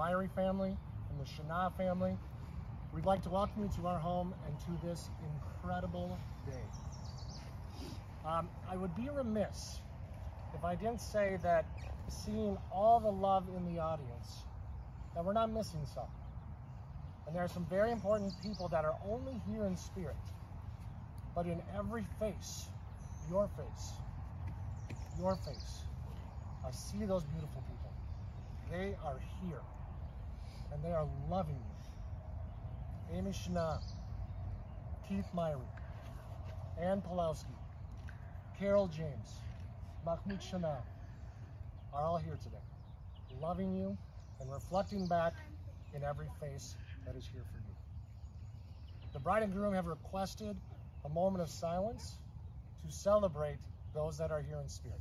Myri family and the Shana family. We'd like to welcome you to our home and to this incredible day. I would be remiss if I didn't say that seeing all the love in the audience, that we're not missing some. And there are some very important people that are only here in spirit, but in every face, your face, I see those beautiful people. They are here, and they are loving you. Amy Shana, Keith Myri, Ann Pulowski, Carol James, Mahmoud Shana are all here today, loving you and reflecting back in every face that is here for you. The bride and groom have requested a moment of silence to celebrate those that are here in spirit.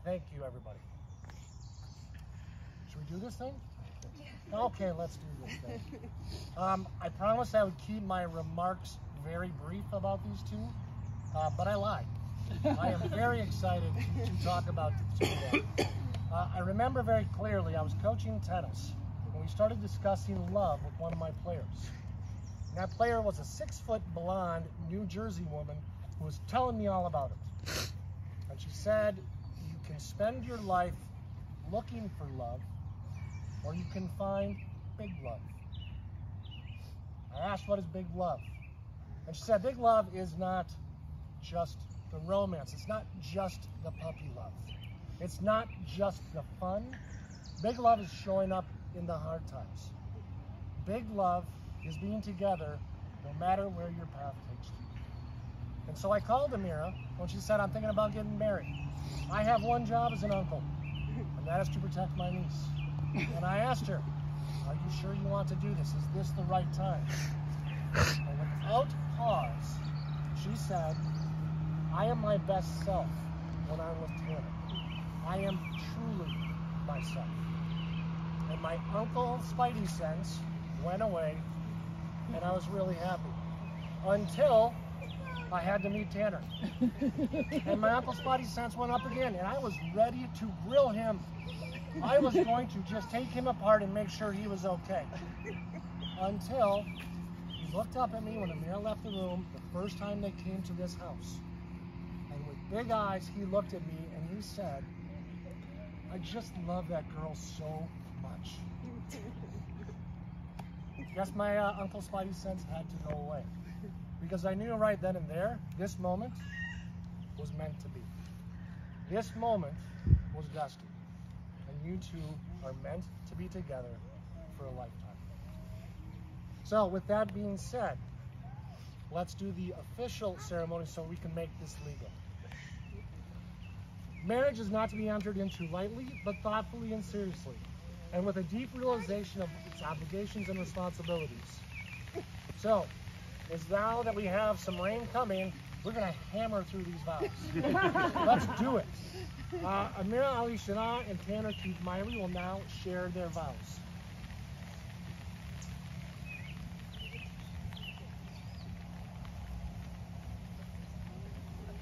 Thank you, everybody. Should we do this thing? Okay, let's do this thing. I promised I would keep my remarks very brief about these two, but I lied. I am very excited to talk about the two of them. I remember very clearly I was coaching tennis when we started discussing love with one of my players. And that player was a 6-foot blonde New Jersey woman who was telling me all about it. And she said, you can spend your life looking for love, or you can find big love. I asked, what is big love? And she said, big love is not just the romance. It's not just the puppy love. It's not just the fun. Big love is showing up in the hard times. Big love is being together no matter where your path takes you. And so I called Amira when she said, I'm thinking about getting married. I have one job as an uncle, and that is to protect my niece. And I asked her, are you sure you want to do this? Is this the right time? And without pause, she said, I am my best self when I'm with Tanner. I am truly myself. And my uncle Spidey sense went away, and I was really happy. Until I had to meet Tanner. And my uncle Spidey sense went up again, and I was ready to grill him. I was going to just take him apart and make sure he was okay. Until he looked up at me when Amira left the room the first time they came to this house. And with big eyes, he looked at me and he said, I just love that girl so much. Guess my Uncle Spidey sense had to go away. Because I knew right then and there, this moment was meant to be. This moment was destined. And you two are meant to be together for a lifetime. So with that being said, let's do the official ceremony so we can make this legal. Marriage is not to be entered into lightly, but thoughtfully and seriously, and with a deep realization of its obligations and responsibilities. So, it's now that we have some rain coming, we're going to hammer through these vows. Let's do it. Amira Ali Shana and Tanner Keith Myri will now share their vows.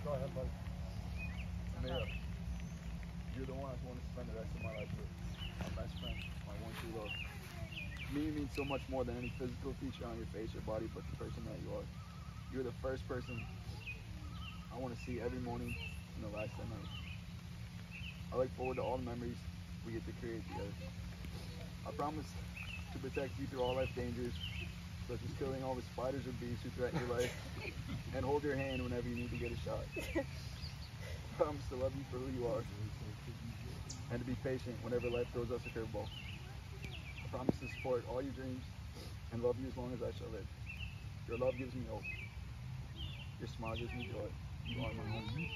Go ahead, buddy. Amira, you're the one I want to spend the rest of my life with. My best friend, my one true love. To me, it means so much more than any physical feature on your face or body, but the person that you are. You're the first person I want to see every morning and the last at night. I look forward to all the memories we get to create together. I promise to protect you through all life dangers, such as killing all the spiders or bees who threaten your life, and hold your hand whenever you need to get a shot. I promise to love you for who you are, and to be patient whenever life throws us a curveball. I promise to support all your dreams and love you as long as I shall live. Your love gives me hope. Your smile gives me joy. You are my home.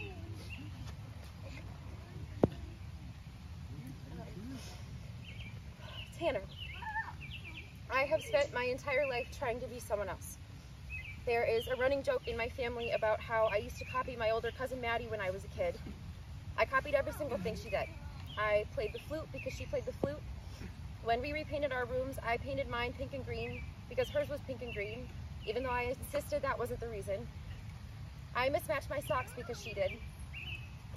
Tanner, I have spent my entire life trying to be someone else. There is a running joke in my family about how I used to copy my older cousin Maddie when I was a kid. I copied every single thing she did. I played the flute because she played the flute. When we repainted our rooms, I painted mine pink and green because hers was pink and green, even though I insisted that wasn't the reason. I mismatched my socks because she did.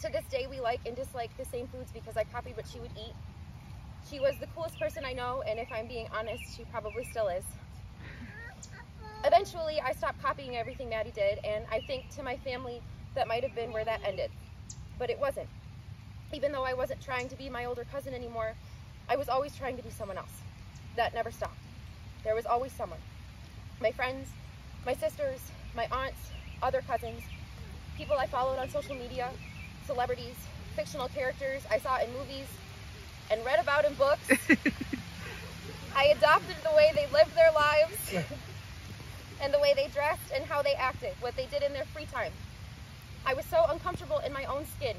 To this day, we like and dislike the same foods because I copied what she would eat. She was the coolest person I know, and if I'm being honest, she probably still is. Eventually, I stopped copying everything Maddie did, and I think to my family that might have been where that ended. But it wasn't. Even though I wasn't trying to be my older cousin anymore, I was always trying to be someone else. That never stopped. There was always someone. My friends, my sisters, my aunts, other cousins, people I followed on social media, celebrities, fictional characters I saw in movies and read about in books. I adopted the way they lived their lives and the way they dressed and how they acted, what they did in their free time. I was so uncomfortable in my own skin.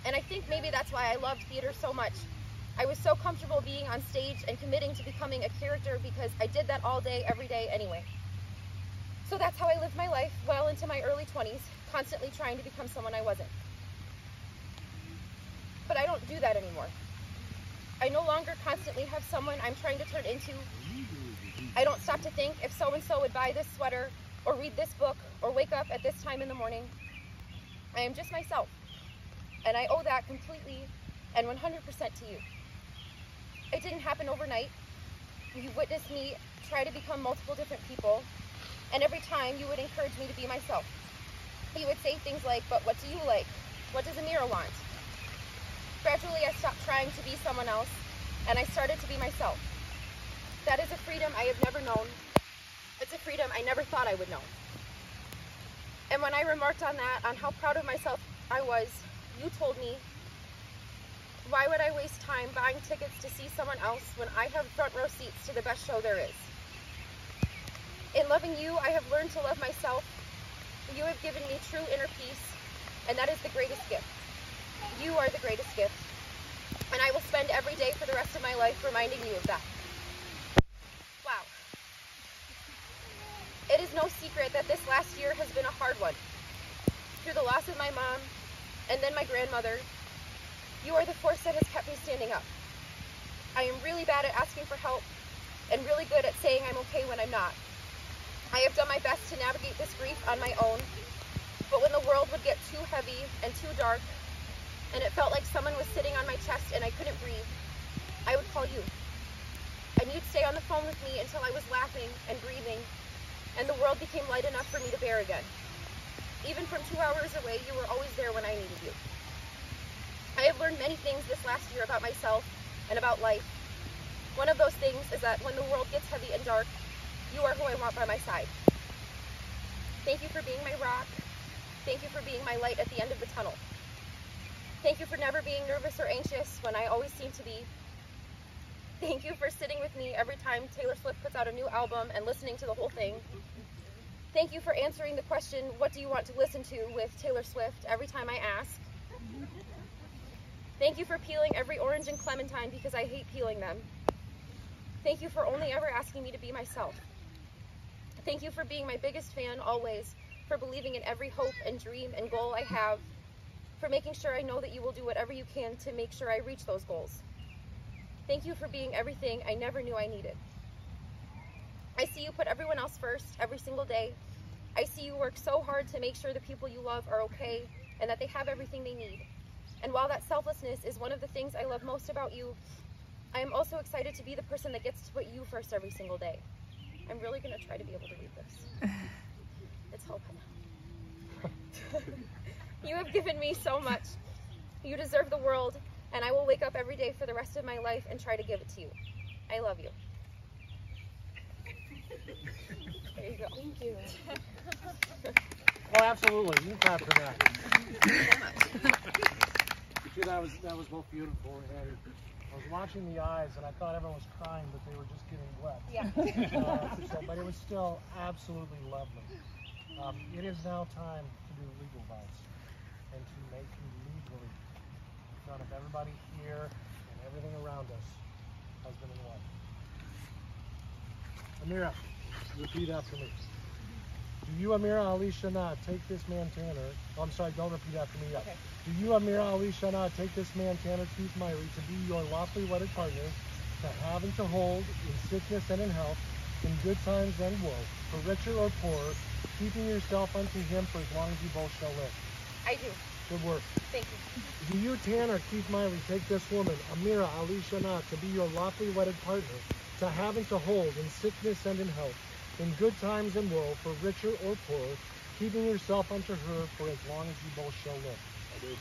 And I think maybe that's why I loved theater so much. I was so comfortable being on stage and committing to becoming a character because I did that all day, every day anyway. So that's how I lived my life well into my early 20s, constantly trying to become someone I wasn't. But I don't do that anymore. I no longer constantly have someone I'm trying to turn into. I don't stop to think if so-and-so would buy this sweater or read this book or wake up at this time in the morning. I am just myself. And I owe that completely and 100% to you. It didn't happen overnight. You witnessed me try to become multiple different people, and every time you would encourage me to be myself. You would say things like, but what do you like? What does Amira want? Gradually, I stopped trying to be someone else, and I started to be myself. That is a freedom I have never known. It's a freedom I never thought I would know. And when I remarked on that, on how proud of myself I was, you told me, why would I waste time buying tickets to see someone else when I have front row seats to the best show there is? In loving you, I have learned to love myself. You have given me true inner peace, and that is the greatest gift. You are the greatest gift, and I will spend every day for the rest of my life reminding you of that. Wow. It is no secret that this last year has been a hard one. Through the loss of my mom, and then my grandmother, you are the force that has kept me standing up. I am really bad at asking for help, and really good at saying I'm okay when I'm not. I have done my best to navigate this grief on my own, but when the world would get too heavy and too dark, and it felt like someone was sitting on my chest and I couldn't breathe, I would call you. And you'd stay on the phone with me until I was laughing and breathing, and the world became light enough for me to bear again. Even from 2 hours away, you were always there when I needed you. I have learned many things this last year about myself and about life. One of those things is that when the world gets heavy and dark, you are who I want by my side. Thank you for being my rock. Thank you for being my light at the end of the tunnel. Thank you for never being nervous or anxious when I always seem to be. Thank you for sitting with me every time Taylor Swift puts out a new album and listening to the whole thing. Thank you for answering the question, what do you want to listen to with Taylor Swift every time I ask. Thank you for peeling every orange and clementine because I hate peeling them. Thank you for only ever asking me to be myself. Thank you for being my biggest fan always, for believing in every hope and dream and goal I have, for making sure I know that you will do whatever you can to make sure I reach those goals. Thank you for being everything I never knew I needed. I see you put everyone else first every single day. I see you work so hard to make sure the people you love are okay and that they have everything they need. And while that selflessness is one of the things I love most about you, I am also excited to be the person that gets to put you first every single day. I'm really going to try to be able to read this. It's helping. You have given me so much. You deserve the world, and I will wake up every day for the rest of my life and try to give it to you. I love you. There you go. Thank you. Oh, absolutely. You can clap for that. That was both beautiful, and I was watching the eyes, and I thought everyone was crying, but they were just getting wet. Yeah. But it was still absolutely lovely. It is now time to do legal vows and to make you legally, in front of everybody here and everything around us, husband and wife. Amira, repeat after me. Do you, Amira Ali Shana, take this man Tanner, I'm sorry, don't repeat after me yet. Okay. Do you, Amira Ali Shana, take this man Tanner Keith Myrie to be your lawfully wedded partner, to have and to hold, in sickness and in health, in good times and woe, for richer or poorer, keeping yourself unto him for as long as you both shall live? I do. Good work. Thank you. Do you, Tanner Keith Miley, take this woman, Amira Ali Shana, to be your lawfully wedded partner, to have and to hold in sickness and in health, in good times and woe, for richer or poorer, keeping yourself unto her for as long as you both shall live? I do.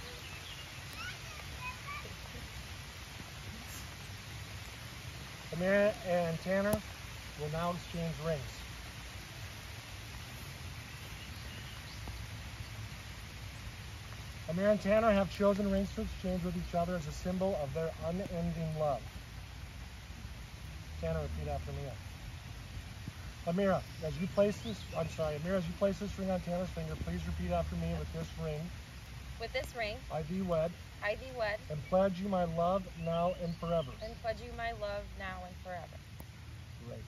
Amira and Tanner will now exchange rings. Amira and Tanner have chosen rings to exchange with each other as a symbol of their unending love. Tanner, repeat after me. Amira, as you place this ring on Tanner's finger, please repeat after me. With this ring, I thee wed, and pledge you my love now and forever. now and forever. Great.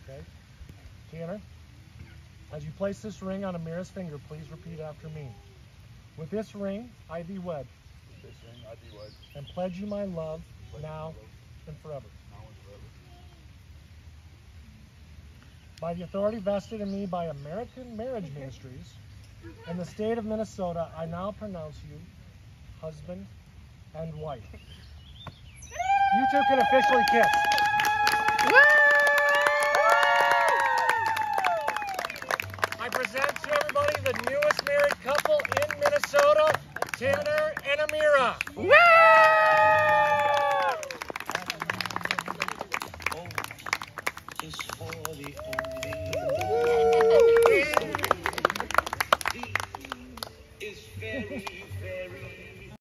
Okay. Tanner, as you place this ring on Amira's finger, please repeat after me. With this ring, I thee wed, With this ring, I thee wed. and pledge you my love Pledge now my love and forever. now and forever. By the authority vested in me by American Marriage Ministries and the state of Minnesota, I now pronounce you husband and wife. You two can officially kiss. Woo!